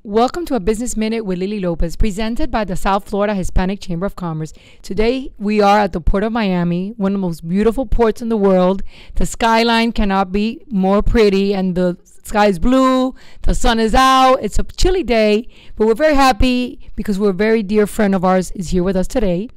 Welcome to a Business Minute with Lily Lopez, presented by the South Florida Hispanic Chamber of Commerce. Today, we are at the Port of Miami, one of the most beautiful ports in the world. The skyline cannot be more pretty, and the sky is blue, the sun is out. It's a chilly day, but we're very happy because we're a very dear friend of ours is here with us today.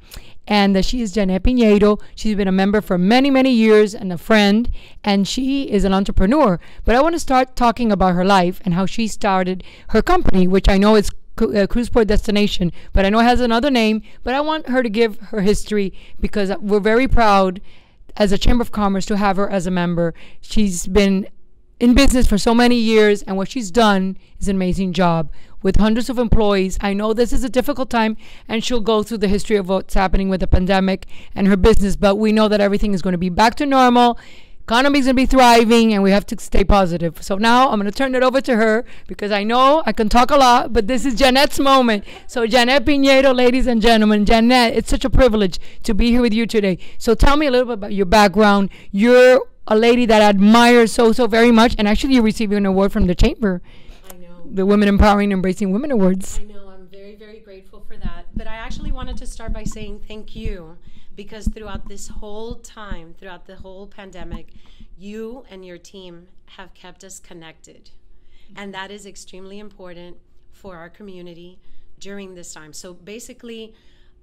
And she is Jeannette Piñeiro. She's been a member for many, many years and a friend, and she is an entrepreneur. But I want to start talking about her life and how she started her company, which I know is Cruiseport Destination, but I know it has another name. But I want her to give her history because we're very proud as a Chamber of Commerce to have her as a member. She's been in business for so many years, and what she's done is an amazing job with hundreds of employees. I know this is a difficult time, and she'll go through the history of what's happening with the pandemic and her business, but we know that everything is going to be back to normal. Economy is going to be thriving, and we have to stay positive. So now I'm going to turn it over to her because I know I can talk a lot, but this is Jeannette's moment. So Jeannette Piñeiro, ladies and gentlemen. Jeannette, it's such a privilege to be here with you today. So tell me a little bit about your background. You're a lady that I admire so very much, and actually you're receiving an award from the Chamber. I know. The Women Empowering and Embracing Women Awards. I know. I'm very grateful for that. But I actually wanted to start by saying thank you, because throughout this whole time, throughout the whole pandemic, you and your team have kept us connected. And that is extremely important for our community during this time. So basically,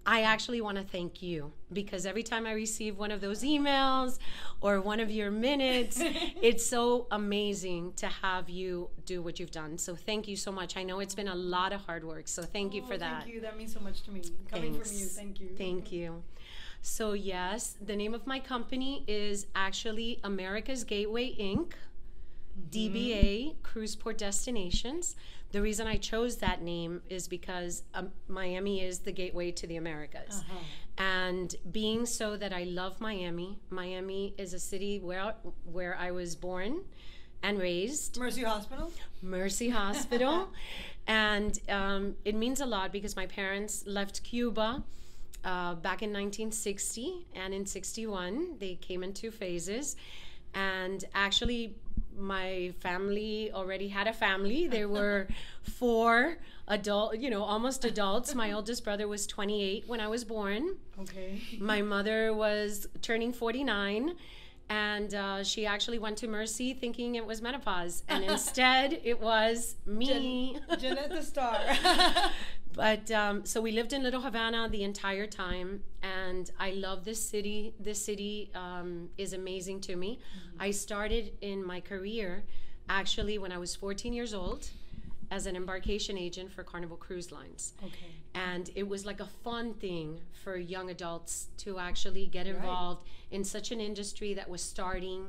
I actually want to thank you, because every time I receive one of those emails or one of your minutes, it's so amazing to have you do what you've done. So thank you so much. I know it's been a lot of hard work, so thank you for that. Thank you. That means so much to me. Coming from you, thank you. Thank you. So yes, the name of my company is actually America's Gateway Inc., DBA, Cruiseport Destinations. The reason I chose that name is because Miami is the gateway to the Americas. And being so that I love Miami, Miami is a city where I was born and raised. Mercy Hospital? Mercy Hospital. And it means a lot because my parents left Cuba back in 1960, and in 61 they came in 2 phases. And actually my family already had a family. There were 4 almost adults. My oldest brother was 28 when I was born. Okay. My mother was turning 49, and she actually went to Mercy thinking it was menopause, and instead it was me. Jeannette the star. But so we lived in Little Havana the entire time, and I love this city. This city is amazing to me. I started in my career actually when I was 14 years old as an embarkation agent for Carnival Cruise Lines. Okay. And it was like a fun thing for young adults to actually get involved in such an industry that was starting.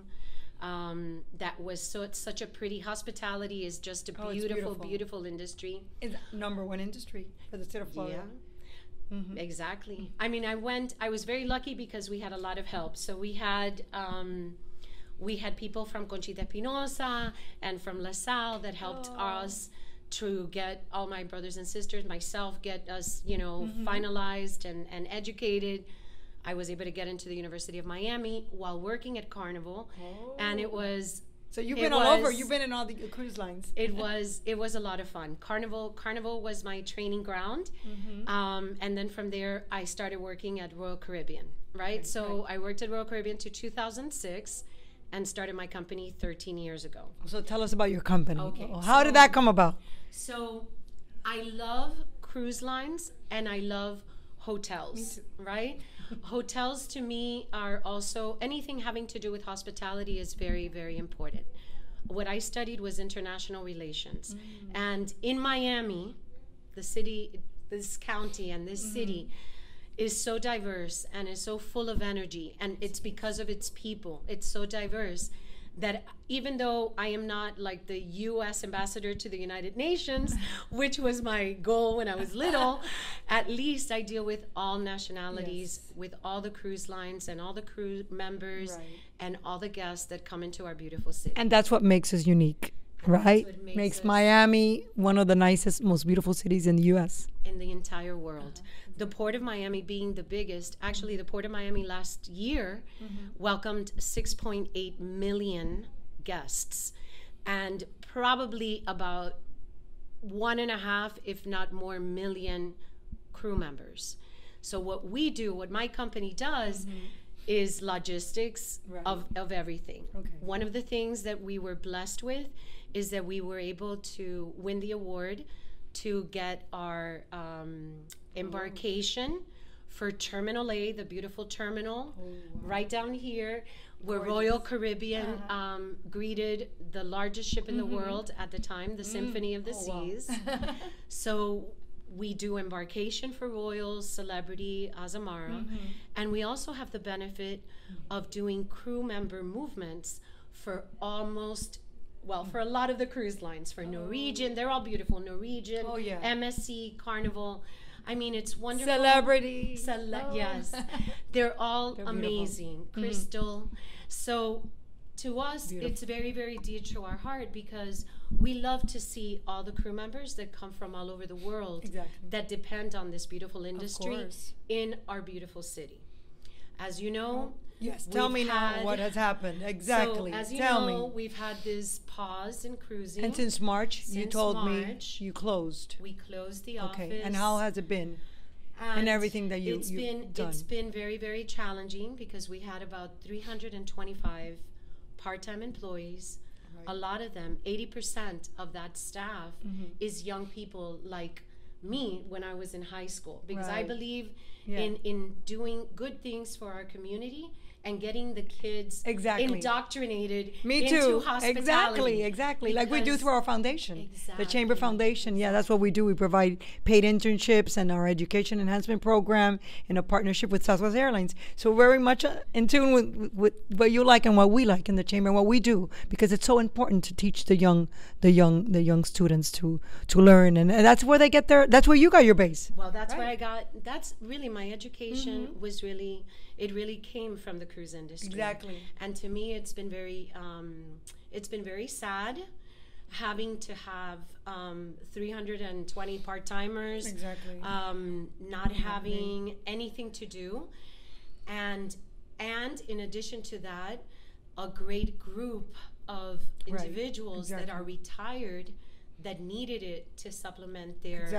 That was such a pretty. Hospitality is just a beautiful industry. It's '1 industry for the state of Florida. Yeah, exactly. I mean, I was very lucky because we had a lot of help. So we had people from Conchita Espinosa and from La Salle that helped us to get all my brothers and sisters, myself, get us, finalized and educated. I was able to get into the University of Miami while working at Carnival, and it was. So you've been all over. You've been in all the cruise lines. It was a lot of fun. Carnival was my training ground, and then from there I started working at Royal Caribbean. Right. I worked at Royal Caribbean to 2006, and started my company 13 years ago. So tell us about your company. Okay. How did that come about? So I love cruise lines and I love hotels. Right. Hotels to me are also anything having to do with hospitality is very important. What I studied was international relations. And in Miami, the city, this county and this city is so diverse and is so full of energy, and it's because of its people. It's so diverse that even though I am not like the U.S. ambassador to the United Nations, which was my goal when I was little, at least I deal with all nationalities, with all the cruise lines and all the crew members and all the guests that come into our beautiful city. And that's what makes us unique, right? Makes Miami one of the nicest, most beautiful cities in the U.S. In the entire world. The Port of Miami being the biggest, actually the Port of Miami last year welcomed 6.8 million guests, and probably about 1.5, if not more, million crew members. So what my company does is logistics of everything. Okay. One of the things that we were blessed with is that we were able to win the award to get our embarkation for Terminal A, the beautiful terminal, right down here, where Royal Caribbean greeted the largest ship in the world at the time, the Symphony of the Seas. So we do embarkation for royals, celebrity, Azamara, and we also have the benefit of doing crew member movements for for a lot of the cruise lines, for Norwegian, they're all beautiful, Norwegian, MSC, Carnival. I mean, it's wonderful. Celebrity. Yes. They're all amazing. Crystal. So to us, it's very, very dear to our heart because we love to see all the crew members that come from all over the world that depend on this beautiful industry in our beautiful city. As you know, yes, tell me now what has happened. Exactly. So, as you tell know, me. we've had this pause in cruising. And since March, you told me you closed. We closed the office. Okay, and how has it been? And everything that you've done. It's been very, very challenging because we had about 325 part-time employees. A lot of them, 80% of that staff is young people like me when I was in high school, because I believe in doing good things for our community and getting the kids indoctrinated into hospitality. Exactly. Like we do through our foundation, the Chamber Foundation. Yeah, that's what we do. We provide paid internships and our education enhancement program in a partnership with Southwest Airlines. So very much in tune with what you like and what we like in the Chamber and what we do, because it's so important to teach the young students to learn, and that's where they get that's where you got your base. Well, that's where I got. That's really my education was really. It really came from the cruise industry. Exactly. And to me, it's been very sad having to have 320 part-timers. Exactly. Not having anything to do, and in addition to that, a great group of individuals that are retired that needed it to supplement their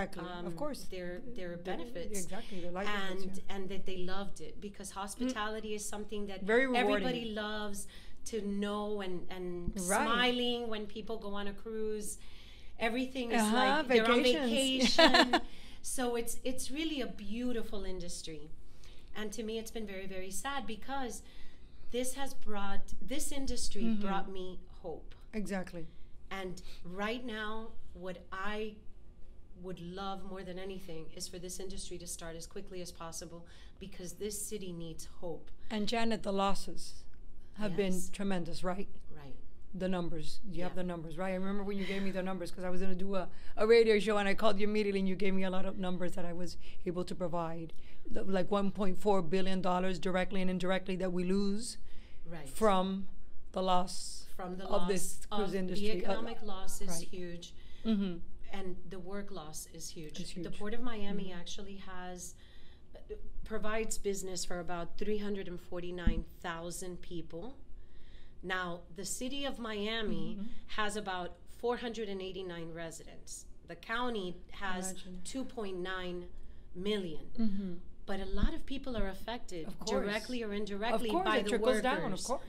of course their benefits, their life benefits, and that they loved it, because hospitality is something that everybody loves to know, and smiling when people go on a cruise, everything is like they're on vacation. So it's really a beautiful industry, and to me it's been very, very sad because this industry brought me hope. Exactly. And right now, what I would love more than anything is for this industry to start as quickly as possible, because this city needs hope. And Jeannette, the losses have been tremendous, right? Right. The numbers. You have the numbers, right? I remember when you gave me the numbers, because I was going to do a radio show, and I called you immediately, and you gave me a lot of numbers that I was able to provide. Like $1.4 billion directly and indirectly that we lose from the loss of this cruise industry. The economic loss is huge, and the work loss is huge. The Port of Miami actually provides business for about 349,000 people. Now, the city of Miami has about 489 residents. The county has 2.9 million. But a lot of people are affected directly or indirectly by the workers. Down, of course.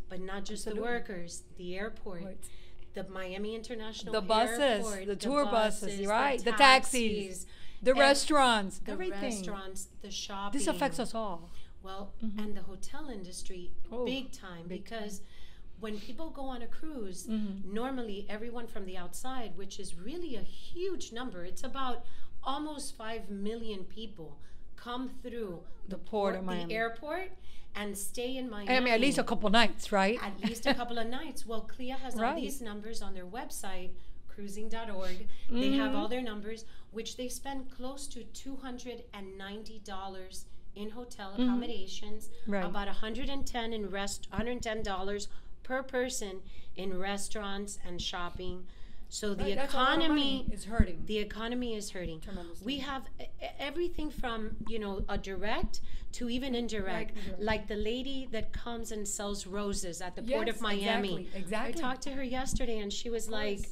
But not just the workers, the airport, the Miami International Airport, the buses, the tour buses, the taxis, the restaurants, everything. The shopping. This affects us all. Well, and the hotel industry, big time, because when people go on a cruise, normally everyone from the outside, which is really a huge number, it's about almost 5 million people, come through the port of Miami, the airport, and stay in Miami. I mean, at least a couple nights, right? At least a couple of nights. Well, CLIA has all these numbers on their website, cruising.org. They have all their numbers, which they spend close to $290 in hotel accommodations, about $110 per person in restaurants and shopping. So the economy is hurting. The economy is hurting. Tremendously. We have everything from, a direct to even indirect. Like the lady that comes and sells roses at the Port of Miami. Exactly. I talked to her yesterday, and she was like,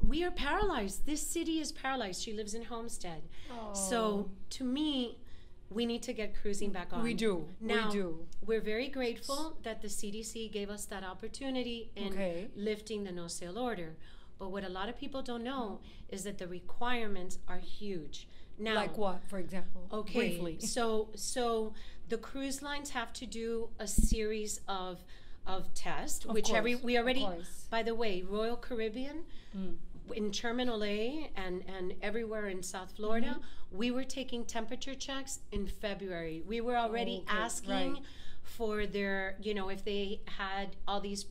We are paralyzed. This city is paralyzed. She lives in Homestead. Oh. So to me, we need to get cruising back on. We do. Now, we do. We're very grateful that the CDC gave us that opportunity in lifting the no-sail order. But what a lot of people don't know is that the requirements are huge. Now, like what, for example? Okay. Briefly. So the cruise lines have to do a series of tests, we already. By the way, Royal Caribbean. In Terminal A and everywhere in South Florida, we were taking temperature checks in February. We were already asking for their, if they had all these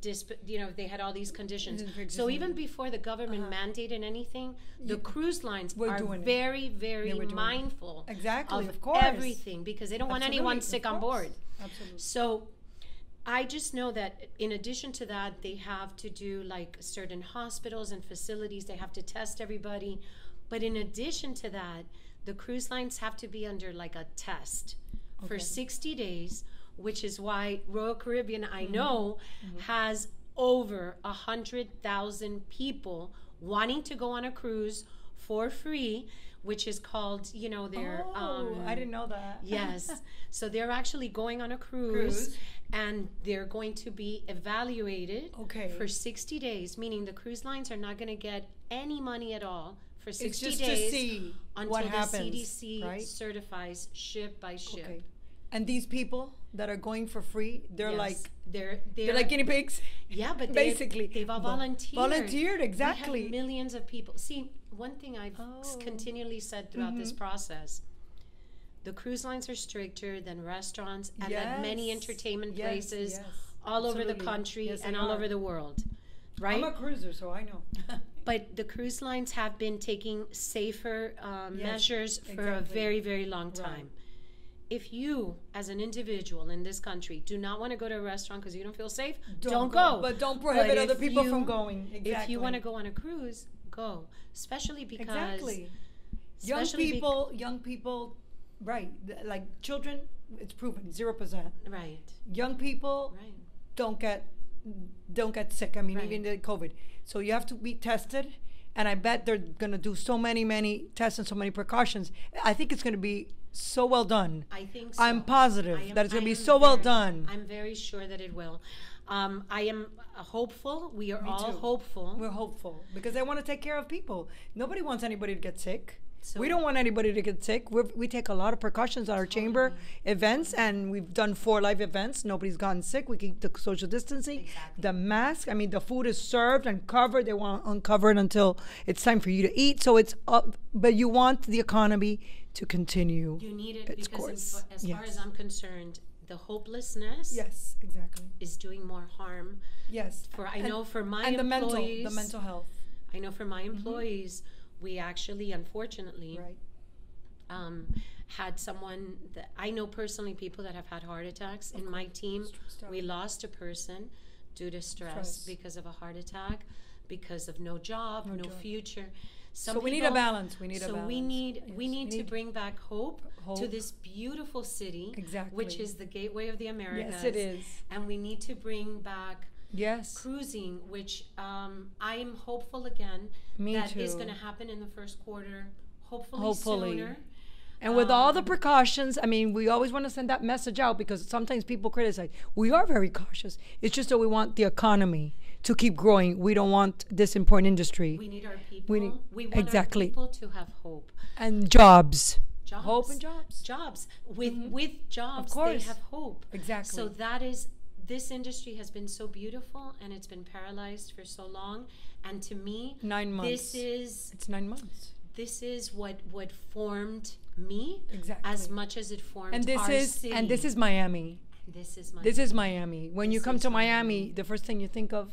if they had all these conditions. So even before the government mandated anything, the cruise lines are very, very mindful of everything because they don't want anyone sick on board. Absolutely. So I just know that in addition to that, they have to do like certain hospitals and facilities, they have to test everybody. But in addition to that, the cruise lines have to be under like a test for 60 days, which is why Royal Caribbean, I know, has over 100,000 people wanting to go on a cruise for free, which is called, their... I didn't know that. Yes. So they're actually going on a cruise. And they're going to be evaluated for 60 days, meaning the cruise lines are not going to get any money at all for 60 days to see until what the happens, CDC certifies ship by ship. Okay. And these people that are going for free, they're like they're like guinea pigs. Yeah, but basically they've all volunteered. Volunteered, exactly. We have millions of people. See, one thing I've continually said throughout this process. The cruise lines are stricter than restaurants and than many entertainment places all over the country and all over the world, right? I'm a cruiser, so I know. But the cruise lines have been taking safer measures for a very, very long time. If you, as an individual in this country, do not want to go to a restaurant because you don't feel safe, don't go. But don't prohibit other people from going. If you want to go on a cruise, go. Especially because... Young people... Right, like children, it's proven 0%. Right. Young people don't get sick. I mean, even the COVID. So you have to be tested, and I bet they're gonna do so many tests and so many precautions. I think it's gonna be so well done. I think so. I'm positive that it's gonna be so well done. I'm very sure that it will. I am hopeful. We are all hopeful. We're hopeful because they want to take care of people. Nobody wants anybody to get sick. So we don't want anybody to get sick. We take a lot of precautions at our chamber events, and we've done 4 live events. Nobody's gotten sick. We keep the social distancing. The mask, I mean, the food is served and covered. They want uncovered until it's time for you to eat. So it's up, but you want the economy to continue. You need it because as far as I'm concerned, the hopelessness is doing more harm. For my employees, the mental health. I know for my employees, we actually, unfortunately, had someone that I know personally, people that have had heart attacks. In my team, we lost a person due to stress because of a heart attack, because of no job, no future. So we need a balance. We need to bring back hope to this beautiful city, which is the gateway of the Americas. Yes, it is. And we need to bring back cruising, which I'm hopeful again is going to happen in the first quarter, hopefully sooner. And with all the precautions, I mean, we always want to send that message out because sometimes people criticize. We are very cautious. It's just that we want the economy to keep growing. We don't want this important industry. We need our people. We want our people to have hope. And jobs. Hope and jobs. Jobs. With jobs, they have hope. Exactly. So this industry has been so beautiful, and it's been paralyzed for so long. And to me, 9 months. It's 9 months. This is what formed me as much as it formed our city. And this is Miami. This is Miami. When you come to Miami, the first thing you think of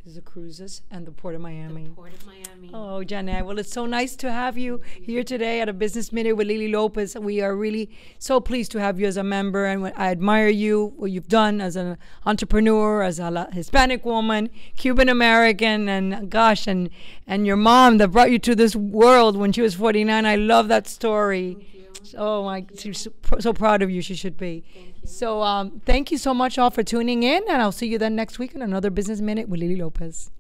is the cruises and the Port of Miami. The Port of Miami. Oh, Jeannette. Well, it's so nice to have you here today at a Business Minute with Lily Lopez. We are really so pleased to have you as a member, and I admire you, what you've done as an entrepreneur, as a Hispanic woman, Cuban American, and gosh, and your mom that brought you to this world when she was 49. I love that story. Thank you. Oh my, she's so proud of you. She should be. Thank you. So thank you so much all for tuning in, and I'll see you then next week in another Business Minute with Lily Lopez.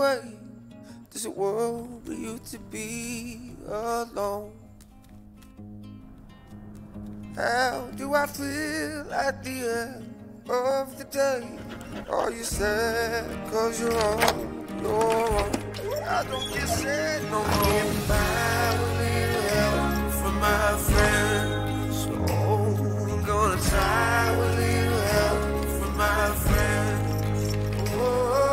way. There's a world where you to be alone. How do I feel at the end of the day? Are you sad cause you're on your own? I don't get sad no more. By a little help from my friends, so I'm gonna try a little help from my friends. Oh.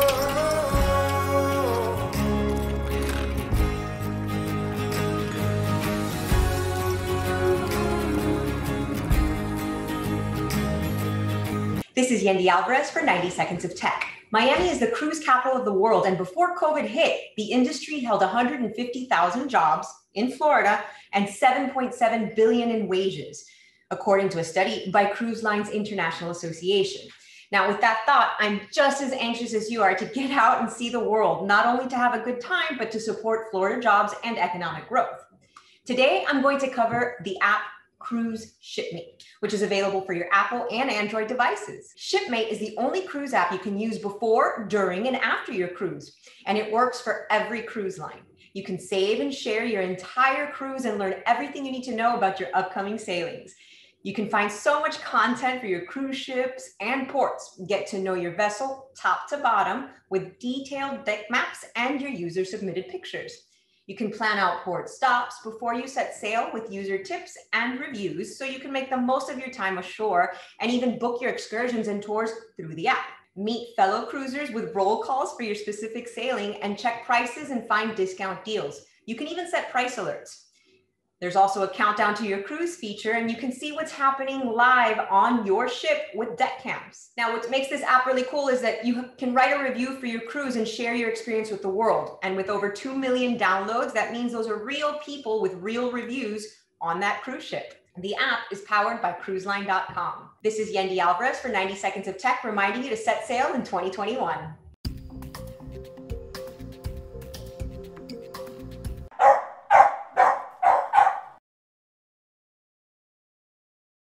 This is Yendi Alvarez for 90 Seconds of Tech. Miami is the cruise capital of the world, and before COVID hit, the industry held 150,000 jobs in Florida and $7.7 billion in wages, according to a study by Cruise Lines International Association. Now, with that thought, I'm just as anxious as you are to get out and see the world, not only to have a good time, but to support Florida jobs and economic growth. Today, I'm going to cover the app Cruise Shipmate, which is available for your Apple and Android devices. Shipmate is the only cruise app you can use before, during, and after your cruise, and it works for every cruise line. You can save and share your entire cruise and learn everything you need to know about your upcoming sailings. You can find so much content for your cruise ships and ports. Get to know your vessel top to bottom with detailed deck maps and your user-submitted pictures. You can plan out port stops before you set sail with user tips and reviews, so you can make the most of your time ashore and even book your excursions and tours through the app. Meet fellow cruisers with roll calls for your specific sailing and check prices and find discount deals. You can even set price alerts. There's also a countdown to your cruise feature, and you can see what's happening live on your ship with deck cams. Now, what makes this app really cool is that you can write a review for your cruise and share your experience with the world. And with over 2 million downloads, that means those are real people with real reviews on that cruise ship. The app is powered by cruiseline.com. This is Yendi Alvarez for 90 Seconds of Tech, reminding you to set sail in 2021.